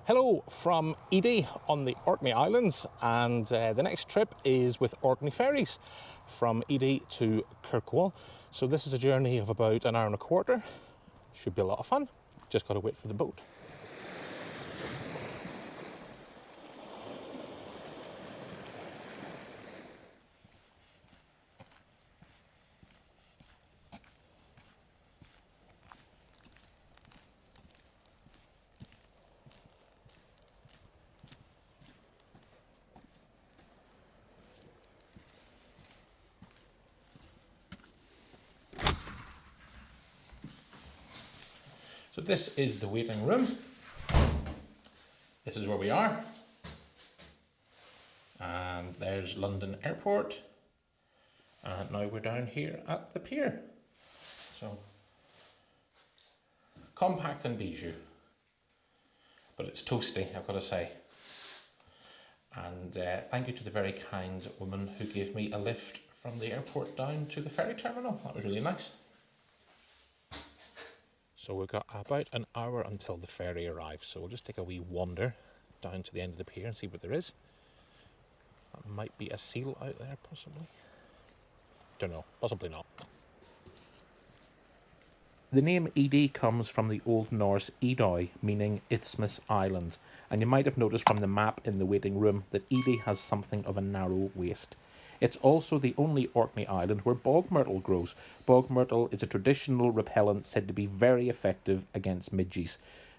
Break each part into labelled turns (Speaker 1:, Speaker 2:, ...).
Speaker 1: Hello from Eday on the Orkney Islands, and the next trip is with Orkney Ferries from Eday to Kirkwall. So this is a journey of about an hour and a quarter. Should be a lot of fun. Just got to wait for the boat. So this is the waiting room. This is where we are. And there's London Airport. And now we're down here at the pier. So, compact and bijou. But it's toasty, I've got to say. And thank you to the very kind woman who gave me a lift from the airport down to the ferry terminal. That was really nice. So we've got about an hour until the ferry arrives, so we'll just take a wee wander down to the end of the pier and see what there is. That might be a seal out there, possibly. Don't know, possibly not. The name Eday comes from the Old Norse Eday, meaning Isthmus Island, and you might have noticed from the map in the waiting room that Eday has something of a narrow waist. It's also the only Orkney island where bog myrtle grows. Bog myrtle is a traditional repellent said to be very effective against midges.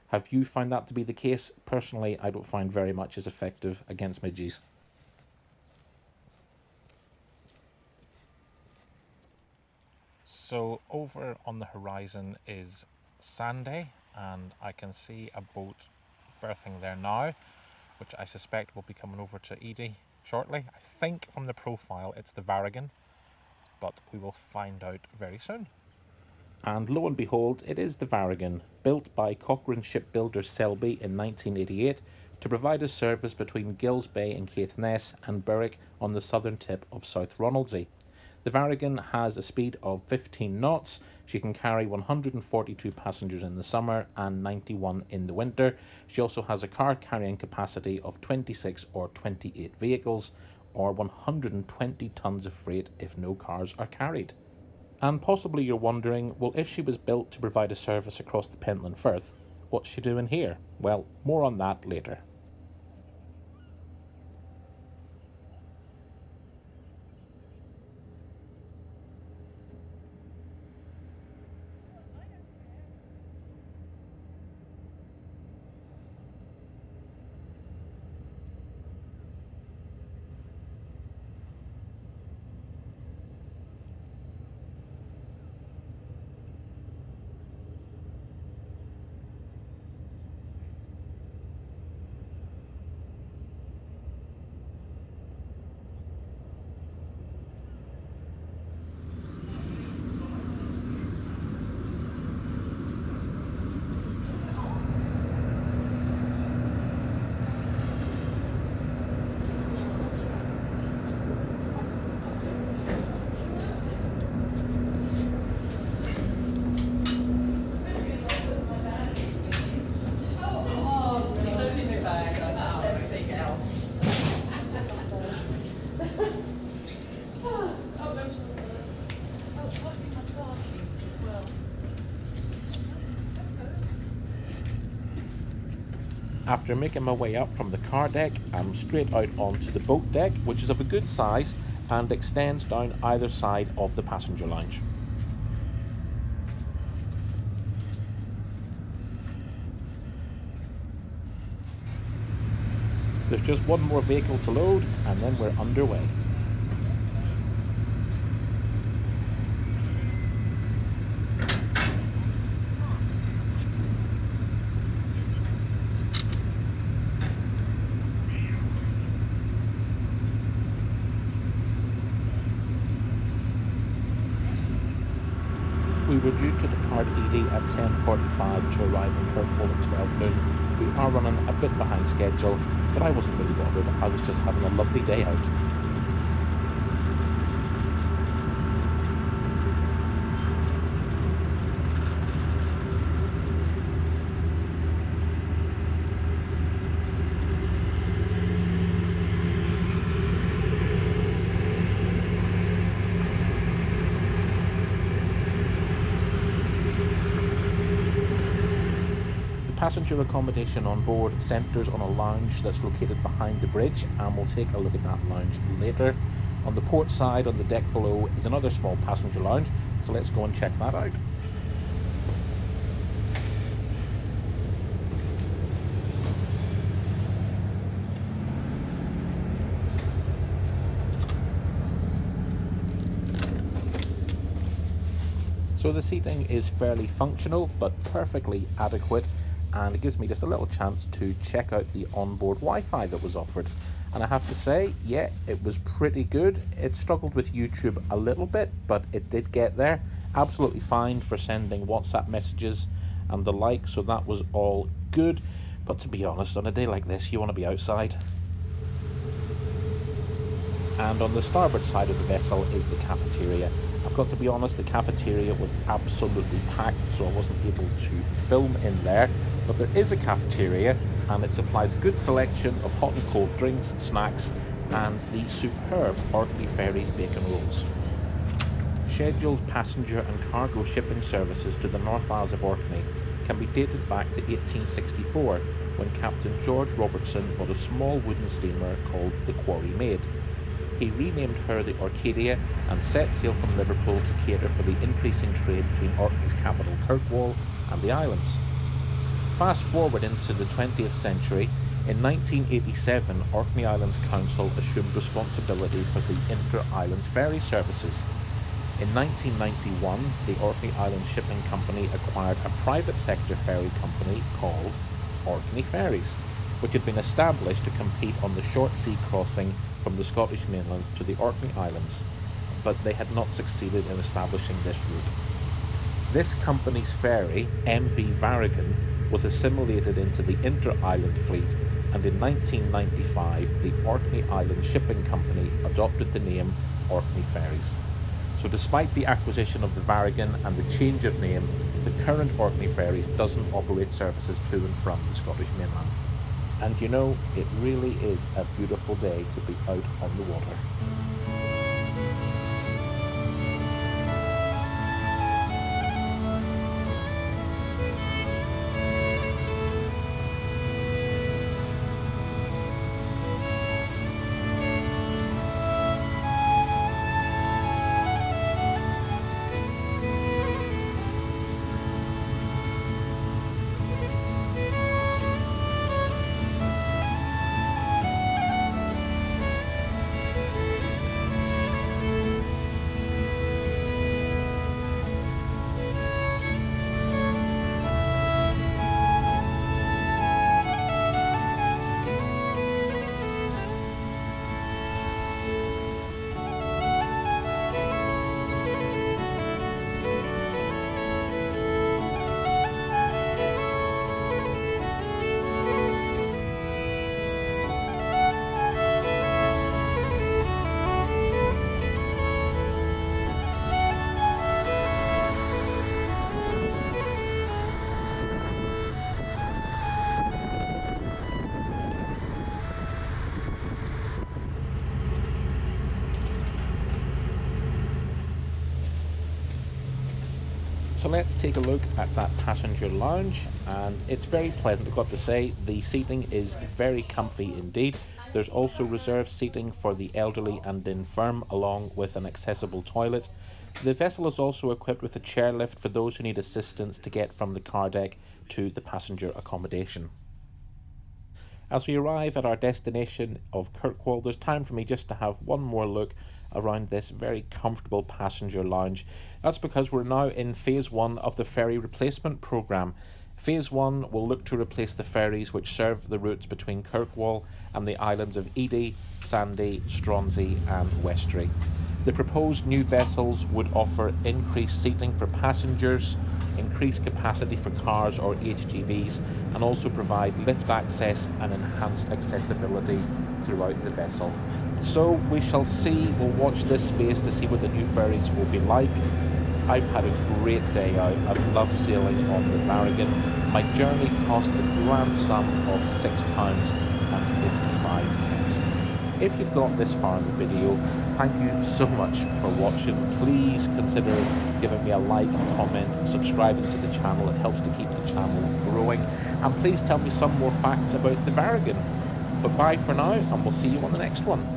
Speaker 1: Have you found that to be the case? Personally, I don't find very much as effective against midges. So over on the horizon is Sanday, and I can see a boat berthing there now, which I suspect will be coming over to Eday shortly. I think from the profile it's the Varagen, but we will find out very soon. And lo and behold, it is the Varagen, built by Cochrane shipbuilder Selby in 1988 to provide a service between Gills Bay in Caithness and Berwick on the southern tip of South Ronaldsay. The Varagen has a speed of 15 knots. She can carry 142 passengers in the summer and 91 in the winter. She also has a car carrying capacity of 26 or 28 vehicles, or 120 tons of freight if no cars are carried. And possibly you're wondering, well, if she was built to provide a service across the Pentland Firth, what's she doing here? Well, more on that later. After making my way up from the car deck, I'm straight out onto the boat deck, which is of a good size and extends down either side of the passenger lounge. There's just one more vehicle to load and then we're underway. We were due to depart Eday at 10:45 to arrive in Kirkwall at 12 noon. We are running a bit behind schedule, but I wasn't really bothered. I was just having a lovely day out. passenger accommodation on board centres on a lounge that's located behind the bridge, and we'll take a look at that lounge later. On the port side, on the deck below, is another small passenger lounge, so let's go and check that out. So the seating is fairly functional but perfectly adequate, and it gives me just a little chance to check out the onboard Wi-Fi that was offered. And I have to say, yeah, it was pretty good. It struggled with YouTube a little bit, but it did get there. Absolutely fine for sending WhatsApp messages and the like, so that was all good. But to be honest, on a day like this, you want to be outside. And on the starboard side of the vessel is the cafeteria. I've got to be honest, the cafeteria was absolutely packed, so I wasn't able to film in there. But there is a cafeteria, and it supplies a good selection of hot and cold drinks, snacks, and the superb Orkney Ferries bacon rolls. Scheduled passenger and cargo shipping services to the North Isles of Orkney can be dated back to 1864, when Captain George Robertson bought a small wooden steamer called the Quarry Maid. He renamed her the Orkney and set sail from Liverpool to cater for the increasing trade between Orkney's capital Kirkwall and the islands. Fast forward into the 20th century, in 1987 Orkney Islands Council assumed responsibility for the inter-island ferry services. In 1991, the Orkney Island Shipping Company acquired a private sector ferry company called Orkney Ferries, which had been established to compete on the short sea crossing from the Scottish mainland to the Orkney Islands, but they had not succeeded in establishing this route. This company's ferry, MV Varagen, was assimilated into the inter-island fleet, and in 1995 the Orkney Island Shipping Company adopted the name Orkney Ferries. So despite the acquisition of the Varagen and the change of name, the current Orkney Ferries doesn't operate services to and from the Scottish mainland. And you know, it really is a beautiful day to be out on the water. So let's take a look at that passenger lounge, and it's very pleasant, I've got to say. The seating is very comfy indeed. There's also reserved seating for the elderly and infirm, along with an accessible toilet. The vessel is also equipped with a chairlift for those who need assistance to get from the car deck to the passenger accommodation. As we arrive at our destination of Kirkwall, there's time for me just to have one more look around this very comfortable passenger lounge. That's because we're now in phase 1 of the ferry replacement programme. Phase 1 will look to replace the ferries which serve the routes between Kirkwall and the islands of Eday, Sandy, Stronsay and Westray. The proposed new vessels would offer increased seating for passengers, increased capacity for cars or HGVs, and also provide lift access and enhanced accessibility throughout the vessel. So we shall see, we'll watch this space to see what the new ferries will be like. I've had a great day out. I've loved sailing on the Varagen. My journey cost the grand sum of £6.55. If you've got this far in the video, thank you so much for watching. Please consider giving me a like, comment, subscribing to the channel. It helps to keep the channel growing. and please tell me some more facts about the Varagen. But bye for now, and we'll see you on the next one.